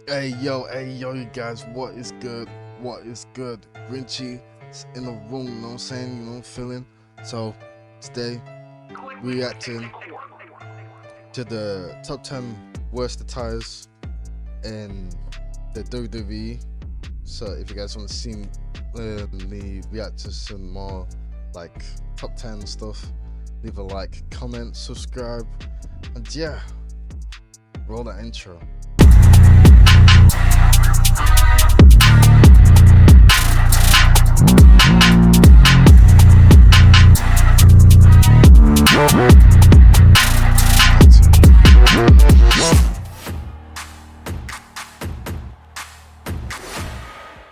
Hey yo, you guys, what is good? What is good? Davinci is in the room, you know what I'm saying? You know what I'm feeling? So, today, reacting to the top 10 worst attires in the WWE. So, if you guys want to see me react to some more, like, top 10 stuff, leave a like, comment, subscribe, and yeah, roll that intro.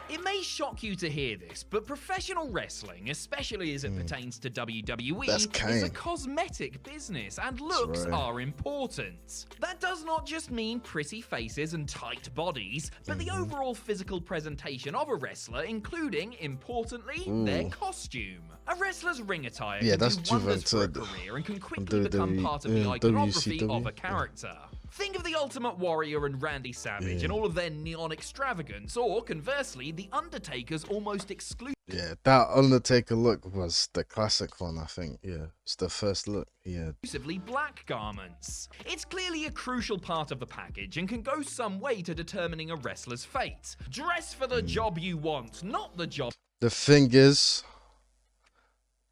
It may shock you to hear this, but professional wrestling, especially as it pertains to WWE, is a cosmetic business, and looks are important. That does not just mean pretty faces and tight bodies, but the overall physical presentation of a wrestler, including, importantly, their costume. A wrestler's ring attire can do wonders for a career and can quickly become part of the iconography of a character. Think of the Ultimate Warrior and Randy Savage and all of their neon extravagance, or conversely, the Undertaker's almost exclusive. Yeah, that Undertaker look was the classic one, I think. Yeah, it's the first look. Yeah. Exclusively black garments. It's clearly a crucial part of the package and can go some way to determining a wrestler's fate. Dress for the job you want, not the job. The thing is,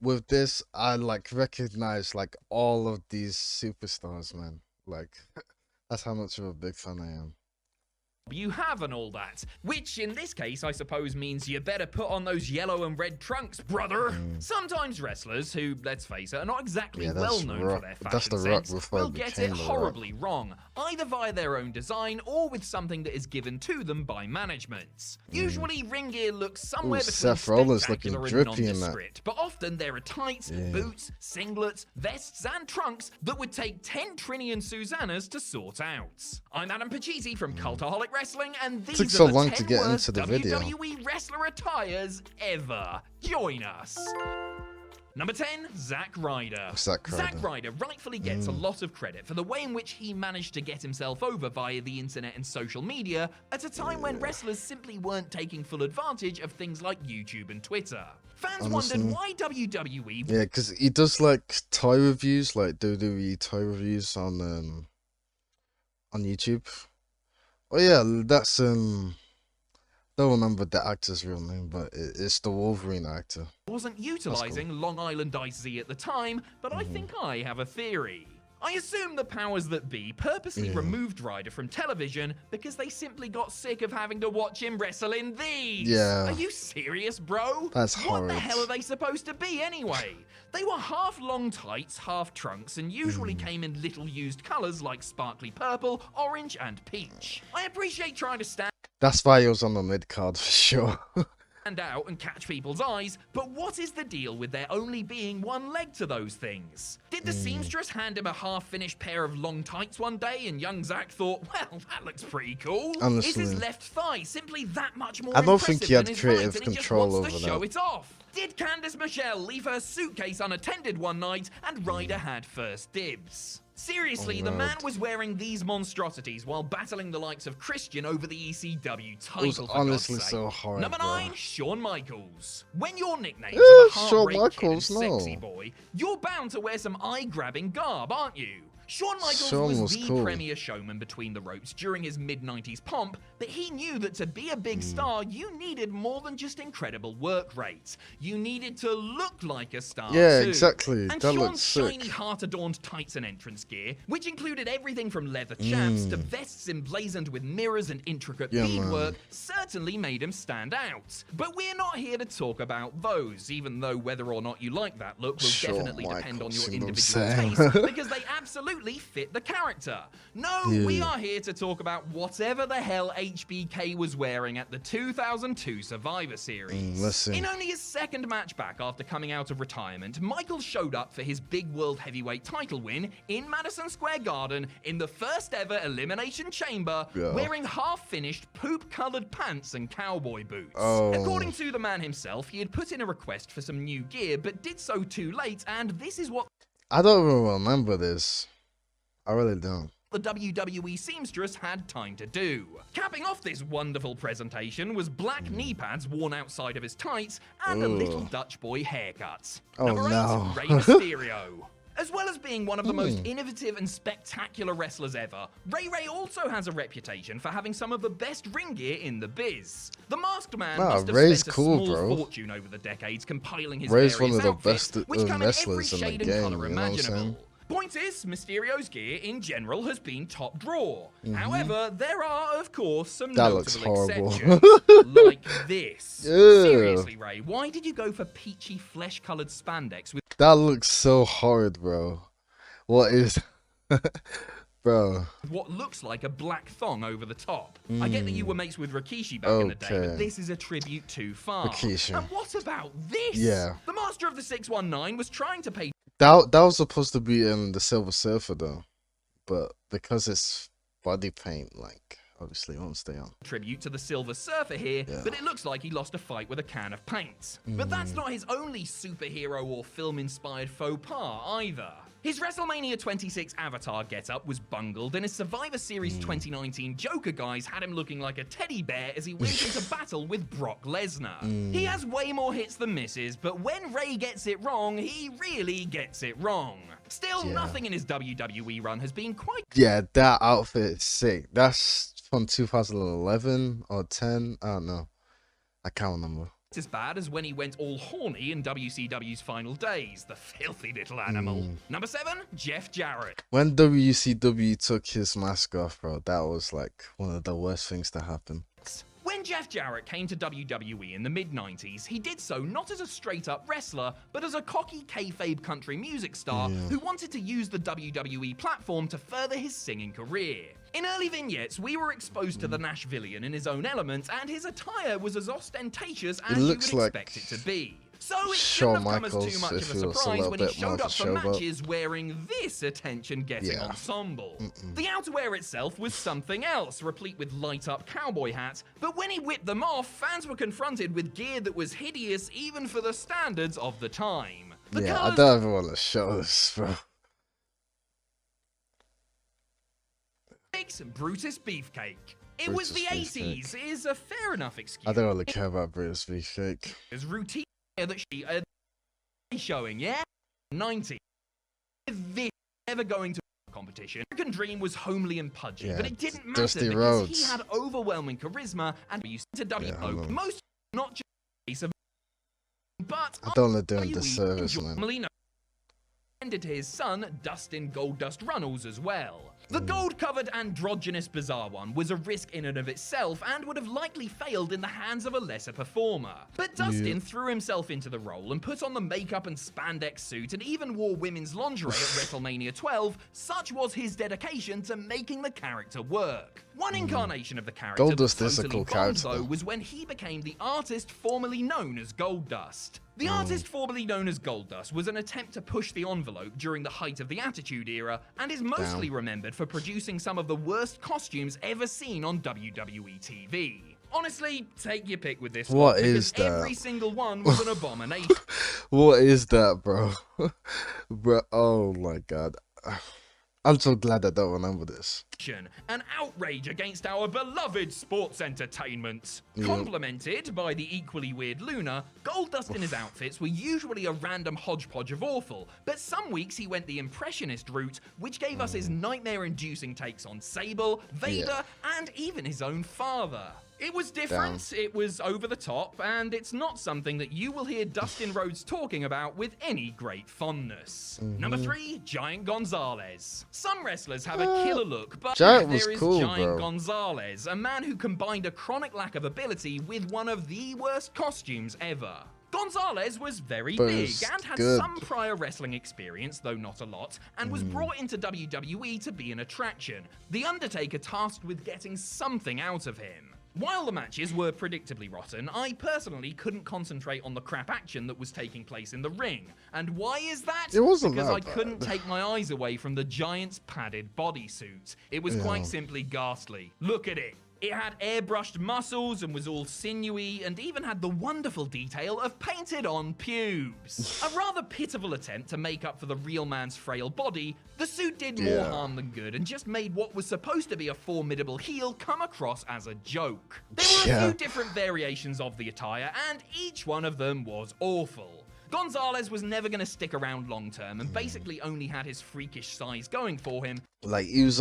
with this, I like recognize like all of these superstars, man. Like. That's how much of a big fan I am. You have and all that, which in this case I suppose means you better put on those yellow and red trunks, brother. Sometimes wrestlers who, let's face it, are not exactly well known for their fashion sense will get it horribly wrong, either via their own design or with something that is given to them by management. Usually ring gear looks somewhere between spectacular and nondescript, but often there are tights, boots, singlets, vests and trunks that would take 10 Trini and Susannas to sort out. I'm Adam Pachisi from Cultaholic Wrestling, and these are the 10 worst WWE wrestler attires ever. Join us. Number 10, ZACK RYDER. ZACK RYDER rightfully gets a lot of credit for the way in which he managed to get himself over via the internet and social media at a time when wrestlers simply weren't taking full advantage of things like YouTube and Twitter. Fans wondered why WWE... Yeah, because he does like toy reviews, like WWE toy reviews on YouTube. Oh yeah, that's don't remember the actor's real name, but it's the Wolverine actor. Wasn't utilizing Long Island Ice at the time, but I think I have a theory. I assume the powers that be purposely removed Ryder from television because they simply got sick of having to watch him wrestle in these. Yeah. Are you serious, bro? That's horrid. What the hell are they supposed to be anyway? They were half long tights, half trunks, and usually came in little used colors like sparkly purple, orange, and peach. I appreciate trying to stand... That's why he was on the mid-card for sure. Out and catch people's eyes, but what is the deal with there only being one leg to those things? Did the seamstress hand him a half-finished pair of long tights one day and young Zack thought, well, that looks pretty cool? Honestly, is his left thigh simply that much more I don't think he had creative control over that. Show it off? Did Candice Michelle leave her suitcase unattended one night and Ryder had first dibs? Seriously, the man was wearing these monstrosities while battling the likes of Christian over the ECW title. It was honestly so horrible. Number 9, Shawn Michaels. When your nicknames are the Heartbreak Kid and Sexy Boy, you're bound to wear some eye-grabbing garb, aren't you? Shawn Michaels was the premier showman between the ropes during his mid-90s pomp, but he knew that to be a big star, you needed more than just incredible work rate. You needed to look like a star, too. Exactly. And Shawn's shiny, heart-adorned tights and entrance gear, which included everything from leather chaps to vests emblazoned with mirrors and intricate beadwork, certainly made him stand out. But we're not here to talk about those, even though whether or not you like that look will definitely depend on your individual taste, because they absolutely fit the character. No, we are here to talk about whatever the hell HBK was wearing at the 2002 Survivor Series. In only his second match back after coming out of retirement, Michael showed up for his big World Heavyweight title win in Madison Square Garden in the first ever Elimination Chamber, wearing half-finished poop-colored pants and cowboy boots. According to the man himself, he had put in a request for some new gear, but did so too late, and this is what... I don't even remember this. I really don't. the WWE seamstress had time to do. Capping off this wonderful presentation was black knee pads worn outside of his tights and a little Dutch boy haircut. Oh, Number 8, no. Rey Mysterio. As well as being one of the most innovative and spectacular wrestlers ever, Ray also has a reputation for having some of the best ring gear in the biz. The Masked Man must have Ray's spent a cool, small bro. fortune over the decades compiling his Ray's various one of the outfits, best which come in every wrestlers in the shade and game, color you know what I'm imaginable. saying? Point is, Mysterio's gear in general has been top draw. However, there are, of course, some notable exceptions, like this. Seriously, Ray, why did you go for peachy flesh-colored spandex with That looks so hard, bro. What is... Bro. what looks like a black thong over the top? I get that you were mates with Rikishi back in the day, but this is a tribute too far. Rikishi. And what about this? Yeah. The Master of the 619 was trying to pay That was supposed to be in the Silver Surfer, though. But because it's body paint, like, obviously it won't stay on. tribute to the Silver Surfer here, but it looks like he lost a fight with a can of paint. But that's not his only superhero or film-inspired faux pas either. His WrestleMania 26 avatar getup was bungled, and his Survivor Series 2019 Joker guys had him looking like a teddy bear as he went into battle with Brock Lesnar. He has way more hits than misses, but when Ray gets it wrong, he really gets it wrong. Still, nothing in his WWE run has been quite... Yeah, that outfit is sick. That's from 2011 or 10. I don't know. I can't remember. as bad as when he went all horny in WCW's final days, the filthy little animal. Number 7, Jeff Jarrett. When WCW took his mask off, bro, that was like one of the worst things to happen. When Jeff Jarrett came to WWE in the mid-90s, he did so not as a straight-up wrestler, but as a cocky kayfabe country music star who wanted to use the WWE platform to further his singing career. In early vignettes, we were exposed to the Nashvillian in his own element, and his attire was as ostentatious as you would expect it to be. So it shouldn't have come as too much of a surprise when he showed up for matches wearing this attention-getting ensemble. The outerwear itself was something else, replete with light-up cowboy hats, but when he whipped them off, fans were confronted with gear that was hideous even for the standards of the time. I don't ever want to show this, bro. Brutus Beefcake. It was the 80s, is a fair enough excuse. I don't really care about Brutus Beefcake. His routine that she showing, 90. With this never going to a competition. American Dream was homely and pudgy, but it didn't matter because he had overwhelming charisma and we used to WO. Most not just a case of, but I don't want to do him disservice, man. To his son, Dustin Goldust Runnels, as well. The gold-covered androgynous bizarre one was a risk in and of itself and would have likely failed in the hands of a lesser performer. But Dustin threw himself into the role and put on the makeup and spandex suit and even wore women's lingerie at WrestleMania 12. Such was his dedication to making the character work. One incarnation of the character Goldust is a cool character, though, was when he became the artist formerly known as Goldust. The artist formerly known as Goldust was an attempt to push the envelope during the height of the Attitude Era and is mostly remembered for producing some of the worst costumes ever seen on WWE TV. Honestly, take your pick with this one. What is that? Every single one was an abomination. What is that, bro? Bro, oh my god. I'm so glad I don't remember this. An outrage against our beloved sports entertainment. Complemented by the equally weird Luna, Goldust in his outfits were usually a random hodgepodge of awful, but some weeks he went the impressionist route, which gave us his nightmare-inducing takes on Sable, Vader, and even his own father. It was different, it was over the top, and it's not something that you will hear Dustin Rhodes talking about with any great fondness. Number 3, Giant Gonzalez. Some wrestlers have a killer look, but there is Giant Gonzalez, a man who combined a chronic lack of ability with one of the worst costumes ever. Gonzalez was very big and had some prior wrestling experience, though not a lot, and was brought into WWE to be an attraction. The Undertaker tasked with getting something out of him. While the matches were predictably rotten, I personally couldn't concentrate on the crap action that was taking place in the ring. And why is that? It wasn't because that I bad. couldn't take my eyes away from the Giant's padded bodysuit. It was quite simply ghastly. Look at it. It had airbrushed muscles and was all sinewy, and even had the wonderful detail of painted-on pubes. A rather pitiful attempt to make up for the real man's frail body, the suit did more harm than good and just made what was supposed to be a formidable heel come across as a joke. There were a few different variations of the attire, and each one of them was awful. Gonzalez was never going to stick around long term and basically only had his freakish size going for him. Like, he was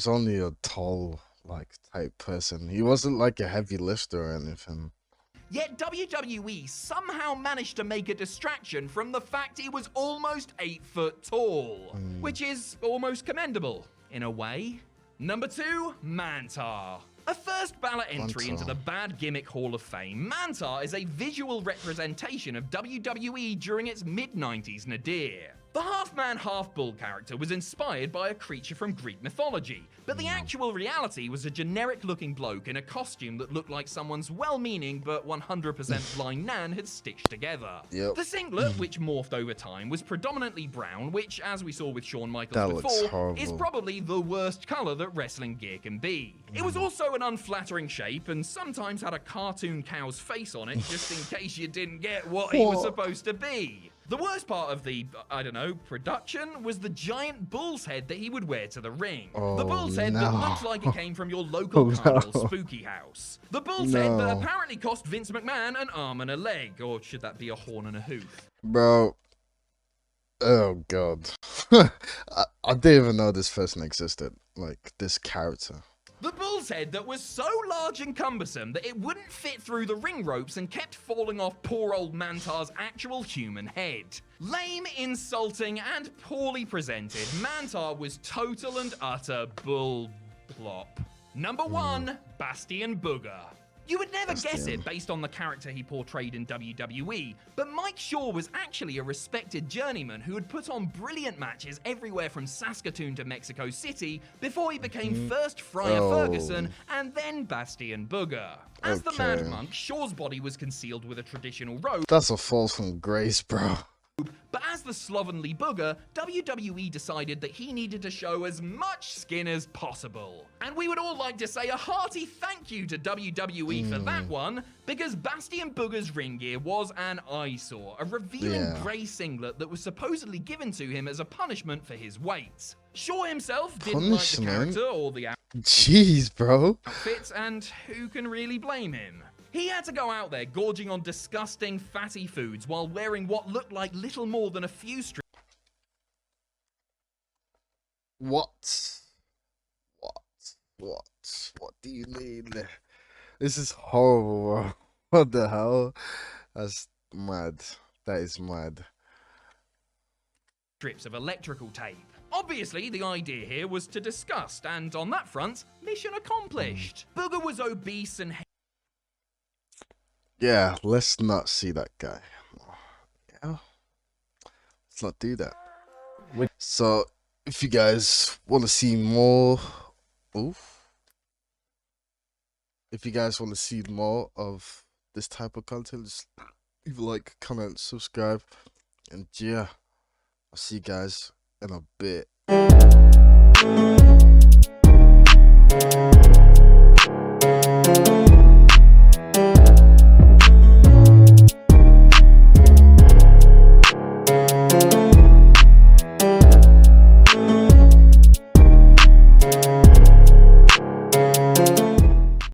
only a tall, like, type person. He wasn't like a heavy lifter or anything. Yet WWE somehow managed to make a distraction from the fact he was almost 8 foot tall, which is almost commendable, in a way. Number 2, Mantar. A first ballot entry into the Bad Gimmick Hall of Fame, Mantar is a visual representation of WWE during its mid-90s nadir. The half-man, half-bull character was inspired by a creature from Greek mythology, but the actual reality was a generic-looking bloke in a costume that looked like someone's well-meaning but 100% blind nan had stitched together. The singlet, which morphed over time, was predominantly brown, which, as we saw with Shawn Michaels before, is probably the worst color that wrestling gear can be. It was also an unflattering shape and sometimes had a cartoon cow's face on it just in case you didn't get what he was supposed to be. The worst part of the, I don't know, production was the giant bull's head that he would wear to the ring. The bull's head that looks like it came from your local carnival spooky house. The bull's head that apparently cost Vince McMahon an arm and a leg, or should that be a horn and a hoof? Bro. Oh, God. I didn't even know this person existed, like, this character. The bull's head that was so large and cumbersome that it wouldn't fit through the ring ropes and kept falling off poor old Mantar's actual human head. Lame, insulting, and poorly presented, Mantar was total and utter bull plop. Number 1, Bastion Booger. You would never guess it based on the character he portrayed in WWE, but Mike Shaw was actually a respected journeyman who had put on brilliant matches everywhere from Saskatoon to Mexico City before he became first Friar Ferguson and then Bastion Booger. As the Mad Monk, Shaw's body was concealed with a traditional robe. That's a fall from grace, bro. But as the slovenly Booger, WWE decided that he needed to show as much skin as possible. And we would all like to say a hearty thank you to WWE for that one, because Bastion Booger's ring gear was an eyesore, a revealing grey singlet that was supposedly given to him as a punishment for his weight. Shaw himself didn't like the character or the Jeez, bro. outfits, and who can really blame him? He had to go out there gorging on disgusting, fatty foods while wearing what looked like little more than a few strips. What do you mean? This is horrible, bro. What the hell? That's mad. That is mad. Strips of electrical tape. Obviously, the idea here was to disgust, and on that front, mission accomplished. Booger was obese and yeah, let's not see that guy. Yeah, let's not do that. So, if you guys want to see more, if you guys want to see more of this type of content, just leave a like, comment, subscribe, and yeah, I'll see you guys in a bit.